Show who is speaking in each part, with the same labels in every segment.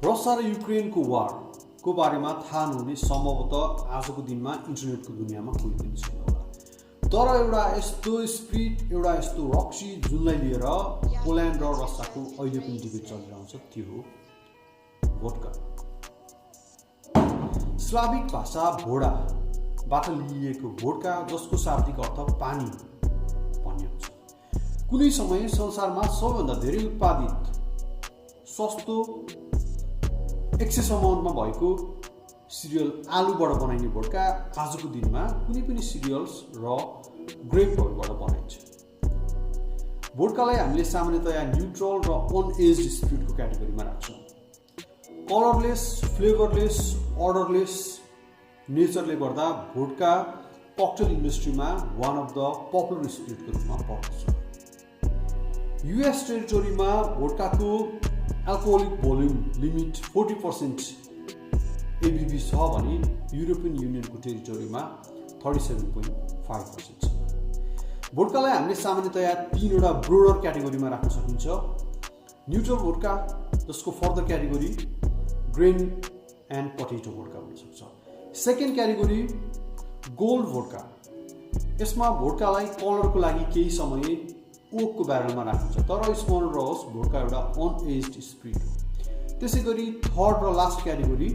Speaker 1: Russia र युक्रेनको वारको बारेमा थाहा नहुने सम्भवतः आजको दिनमा इन्टरनेटको दुनियाँमा कोही पनि छैन होला। तर एउटा यस्तो स्पिरिट, एउटा यस्तो रक्सी जुनलाई लिएर पोल्यान्ड र रसियाको अहिले पनि डिबेट चलिरहन्छ, त्यो हो भोड्का। स्लाभिक भाषा भोडाबाट लिइएको भोड्का, जसको शाब्दिक अर्थ पानी भन्ने हुन्छ। कुनै समय संसारमा सबैभन्दा धेरै उत्पादित सस्तो एक्सेस अमाउन्टमा भएको सिरियल आलुबाट बनाइने भोड्का आजको दिनमा कुनै पनि सिरियल्स र ग्रेपहरूबाट बनाइन्छ। भोड्कालाई हामीले सामान्यतया न्युट्रल र अनएज्ड स्पिरिटको क्याटेगोरीमा राख्छौँ। कलरलेस, फ्लेभरलेस, अर्डरलेस नेचरले गर्दा भोड्का ककटेल इन्डस्ट्रीमा वान अफ द पपुलर स्पिरिटको रूपमा पर्दछ। युएस टेरिटोरीमा भोड्काको एल्कोहोलिक भोल्युम लिमिट 40% एबीबी छ भने युरोपियन युनियनको टेरिटोरीमा 37.5% छ। भोड्कालाई हामीले सामान्यतया 3वटा ब्रोडर क्याटेगोरीमा राख्न सकिन्छ। न्युट्रल भोड्का, जसको further category grain and potato vodka भन्न सक्छ। Second category gold vodka. यसमा भोड्कालाई कलरको लागि केही समय ओकको ब्यारलमा राखिन्छ, तर स्मरण रहोस् भोड्का एउटा अनएज्ड स्पिरिट हो। त्यसै गरी थर्ड र last category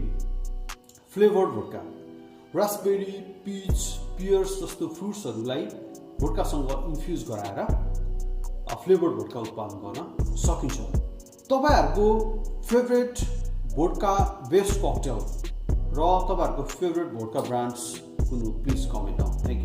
Speaker 1: flavoured vodka. Raspberry, peach, pears जस्तो फ्रुट्सहरूलाई भोड्कासँग इन्फ्युज गराएर फ्लेभर्ड भोड्का उत्पादन गर्न सकिन्छ। तपाईँहरूको फेभरेट भोड्का बेस्ट ककटेल र तपाईँहरूको फेभरेट भोड्का ब्रान्ड्स कुन हो, please comment down. Thank you.